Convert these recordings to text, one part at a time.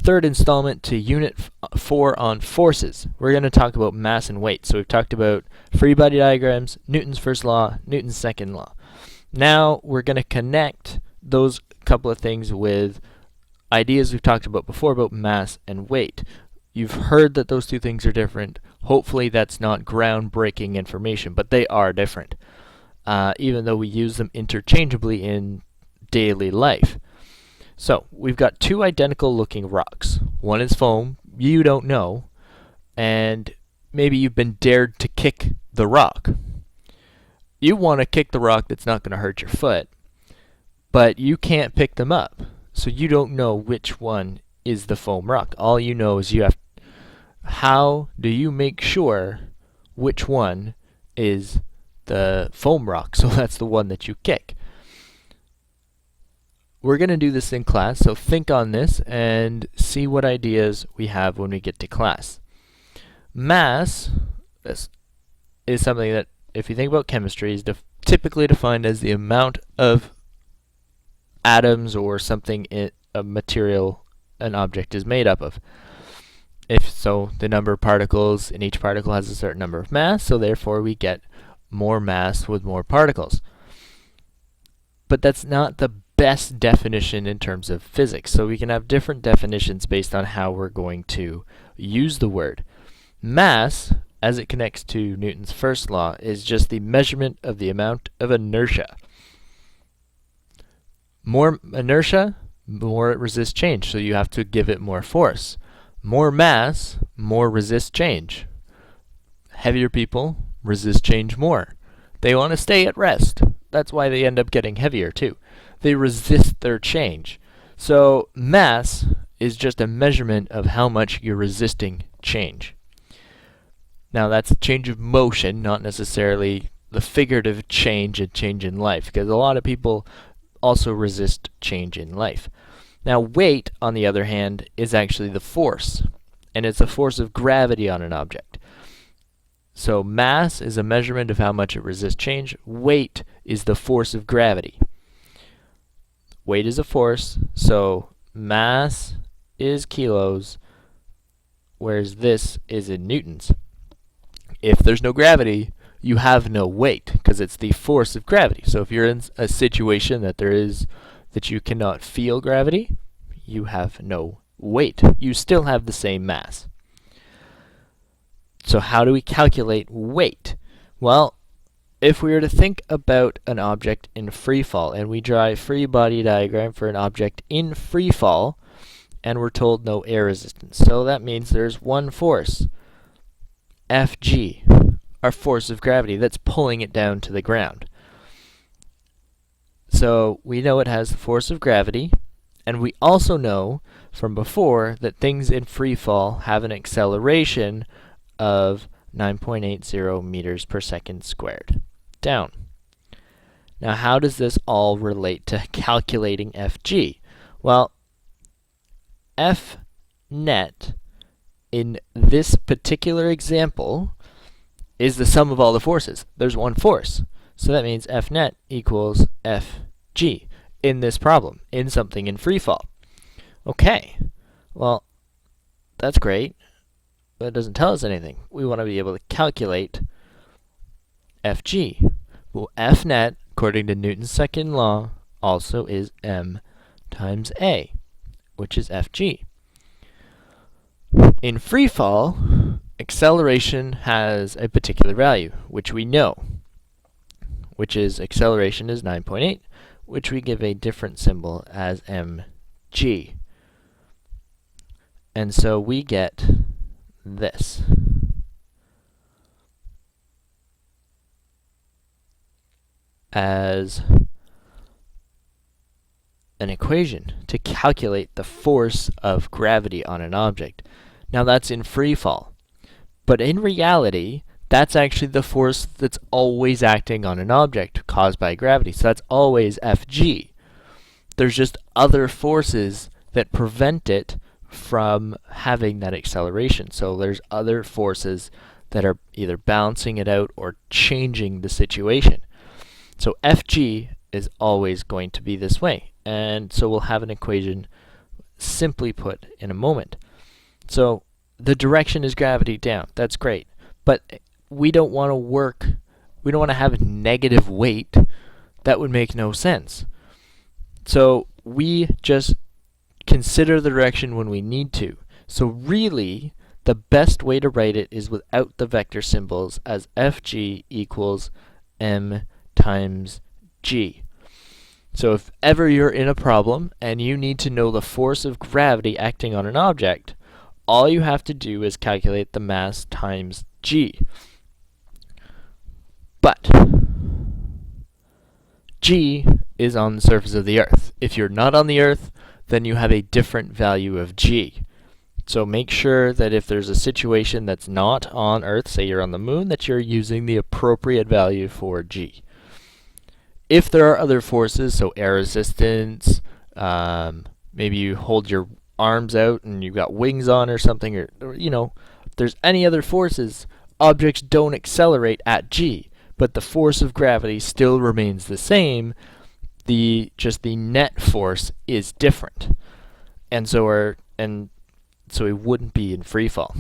third installment to Unit 4 on forces. We're going to talk about mass and weight. So we've talked about free body diagrams, Newton's first law, Newton's second law. Now we're going to connect those couple of things with ideas we've talked about before about mass and weight. You've heard that those two things are different. Hopefully that's not groundbreaking information, but they are different, even though we use them interchangeably in daily life. So we've got two identical looking rocks. One is foam, you don't know, and maybe you've been dared to kick the rock. You want to kick the rock that's not going to hurt your foot, but you can't pick them up, so you don't know which one is the foam rock. All you know is how do you make sure which one is the foam rock? So that's the one that you kick. We're going to do this in class, so think on this and see what ideas we have when we get to class. Mass is something that, if you think about chemistry, is typically defined as the amount of atoms or something a material an object is made up of. If so, the number of particles in each particle has a certain number of mass, so therefore we get more mass with more particles. But that's not the best definition in terms of physics, so we can have different definitions based on how we're going to use the word. Mass, as it connects to Newton's first law, is just the measurement of the amount of inertia. More inertia, more it resists change, so you have to give it more force. More mass, more resist change. Heavier people resist change more. They want to stay at rest. That's why they end up getting heavier too. They resist their change. So mass is just a measurement of how much you're resisting change. Now that's a change of motion, not necessarily the figurative change and change in life, because a lot of people also resist change in life. Now weight, on the other hand, is actually the force, and it's a force of gravity on an object. So mass is a measurement of how much it resists change. Weight is the force of gravity. Weight is a force, so mass is kilos, whereas this is in newtons. If there's no gravity, you have no weight, because it's the force of gravity. So if you're in a situation that you cannot feel gravity, you have no weight. You still have the same mass. So how do we calculate weight? Well, if we were to think about an object in free fall, and we draw a free body diagram for an object in free fall, and we're told no air resistance. So that means there's one force, Fg, our force of gravity, that's pulling it down to the ground. So we know it has the force of gravity, and we also know from before that things in free fall have an acceleration of 9.80 meters per second squared down. Now how does this all relate to calculating Fg? Well, F net in this particular example is the sum of all the forces. There's one force. So that means F net equals Fg in this problem, in something in free fall. Okay, well, that's great, but it doesn't tell us anything. We want to be able to calculate Fg. Well, F net, according to Newton's second law, also is m times a, which is Fg. In free fall, acceleration has a particular value, which we know, which is acceleration is 9.8, which we give a different symbol as mg. And so we get this. As an equation to calculate the force of gravity on an object. Now that's in free fall. But in reality, that's actually the force that's always acting on an object caused by gravity. So that's always Fg. There's just other forces that prevent it from having that acceleration. So there's other forces that are either balancing it out or changing the situation. So Fg is always going to be this way. And so we'll have an equation simply put in a moment. So the direction is gravity down. That's great. But we don't want to have negative weight. That would make no sense. So we just consider the direction when we need to. So really, the best way to write it is without the vector symbols, as Fg equals m times g. So if ever you're in a problem and you need to know the force of gravity acting on an object, all you have to do is calculate the mass times g. But g is on the surface of the Earth. If you're not on the Earth, then you have a different value of g. So make sure that if there's a situation that's not on Earth, say you're on the moon, that you're using the appropriate value for g. If there are other forces, so air resistance, maybe you hold your arms out and you've got wings on or something, or if there's any other forces, objects don't accelerate at g, but the force of gravity still remains the same. Just the net force is different, and so it wouldn't be in free fall.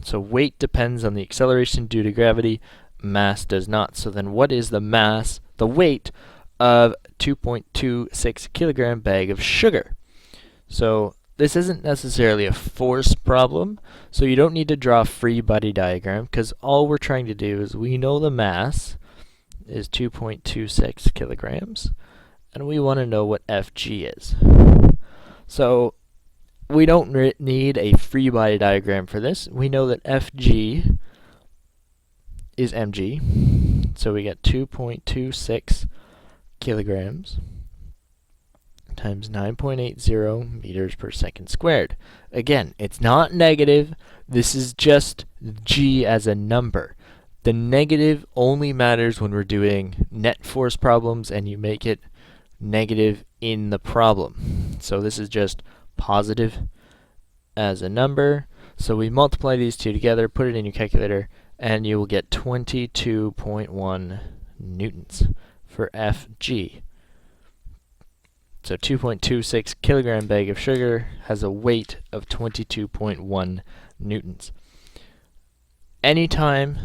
So weight depends on the acceleration due to gravity. Mass does not. So then, what is the mass, the weight of 2.26 kilogram bag of sugar? So this isn't necessarily a force problem, so you don't need to draw a free body diagram, because all we're trying to do is we know the mass is 2.26 kilograms, and we want to know what Fg is. So we don't need a free body diagram for this. We know that Fg is mg, so we get 2.26 kilograms times 9.80 meters per second squared. Again, it's not negative. This is just g as a number. The negative only matters when we're doing net force problems and you make it negative in the problem. So this is just positive as a number. So we multiply these two together, put it in your calculator, and you will get 22.1 newtons for Fg. So 2.26 kilogram bag of sugar has a weight of 22.1 newtons. Anytime,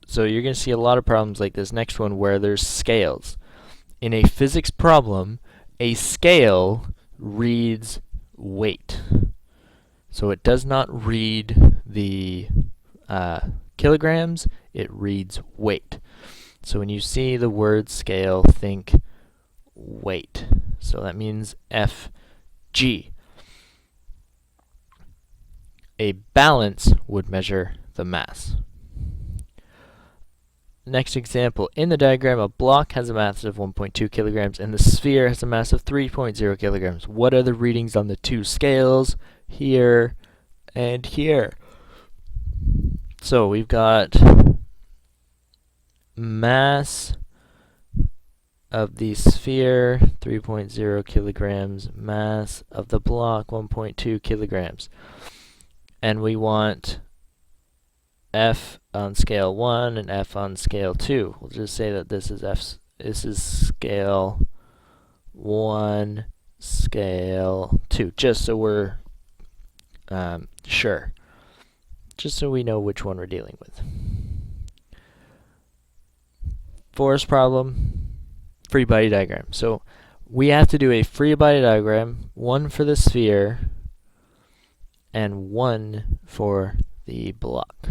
so you're going to see a lot of problems like this next one where there's scales. In a physics problem, a scale reads weight. So it does not read the kilograms, it reads weight. So when you see the word scale, think weight. So that means Fg. A balance would measure the mass. Next example, in the diagram, a block has a mass of 1.2 kilograms and the sphere has a mass of 3.0 kilograms. What are the readings on the two scales? Here and here. So we've got mass of the sphere 3.0 kilograms, mass of the block 1.2 kilograms. And we want F on scale 1 and F on scale 2. We'll just say that this is scale 1, scale 2, just so we're sure. Just so we know which one we're dealing with. Force problem, free body diagram. So we have to do a free body diagram, one for the sphere and one for the block.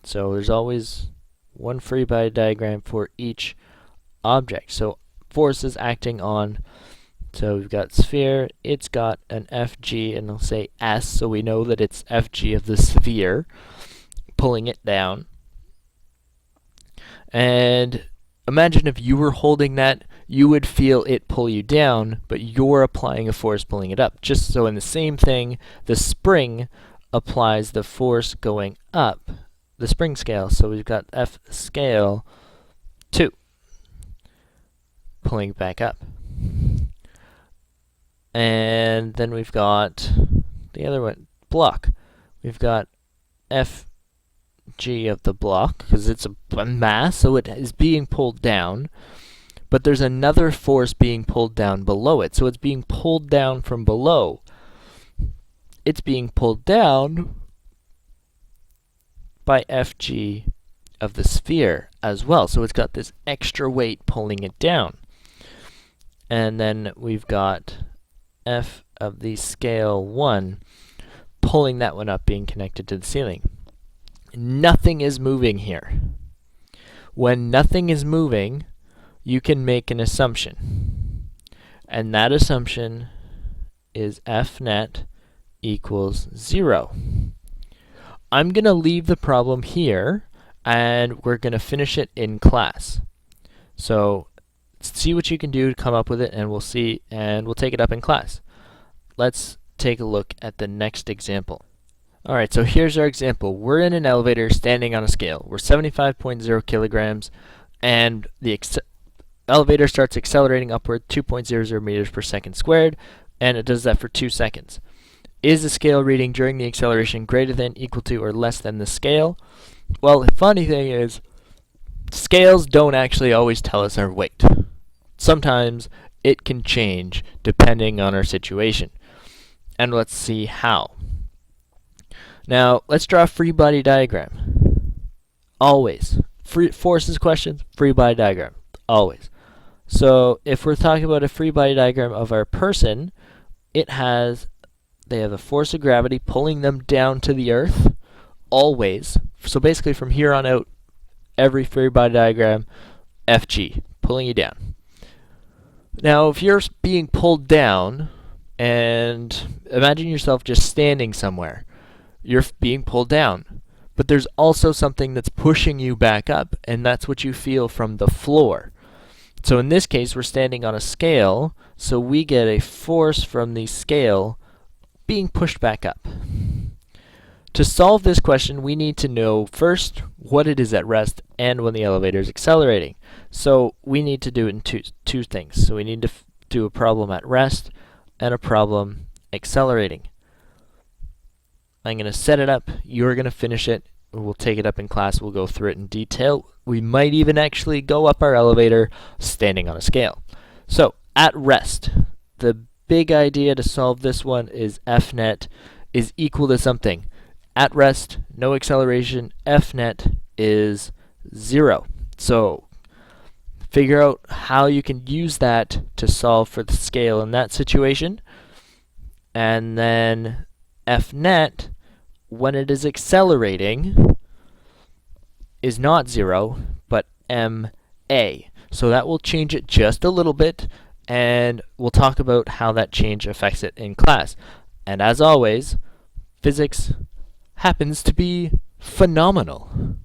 So there's always one free body diagram for each object. So forces acting on, so we've got sphere, it's got an Fg, and I'll say S, so we know that it's Fg of the sphere, pulling it down. And imagine if you were holding that, you would feel it pull you down, but you're applying a force pulling it up. Just so in the same thing, the spring applies the force going up, the spring scale. So we've got F scale 2, pulling it back up. And then we've got the other one, block. We've got Fg of the block, because it's a mass, so it is being pulled down. But there's another force being pulled down below it, so it's being pulled down from below. it's being pulled down by Fg of the sphere as well. So it's got this extra weight pulling it down. And then we've got F of the scale 1 pulling that one up, being connected to the ceiling. Nothing is moving here. When nothing is moving, you can make an assumption. And that assumption is F net equals 0. I'm going to leave the problem here, and we're going to finish it in class. So see what you can do to come up with it, and we'll see, and we'll take it up in class. Let's take a look at the next example. Alright, so here's our example. We're in an elevator standing on a scale. We're 75.0 kilograms, and the elevator starts accelerating upward 2.00 meters per second squared, and it does that for 2 seconds. Is the scale reading during the acceleration greater than, equal to, or less than the scale? Well, the funny thing is, scales don't actually always tell us our weight. Sometimes it can change depending on our situation. And let's see how. Now, let's draw a free body diagram. Always. Forces questions, free body diagram. Always. So, if we're talking about a free body diagram of our person, they have a force of gravity pulling them down to the earth, always. So basically from here on out, every free body diagram, Fg, pulling you down. Now, if you're being pulled down, and imagine yourself just standing somewhere, you're being pulled down. But there's also something that's pushing you back up, and that's what you feel from the floor. So in this case, we're standing on a scale, so we get a force from the scale being pushed back up. To solve this question, we need to know first what it is at rest and when the elevator is accelerating. So we need to do it in two things. So we need to do a problem at rest and a problem accelerating. I'm going to set it up. You're going to finish it. We'll take it up in class. We'll go through it in detail. We might even actually go up our elevator standing on a scale. So at rest, the big idea to solve this one is F net is equal to something. At rest, no acceleration, F net is 0. So figure out how you can use that to solve for the scale in that situation. And then F net, when it is accelerating, is not 0, but ma. So that will change it just a little bit, and we'll talk about how that change affects it in class. And as always, physics happens to be phenomenal.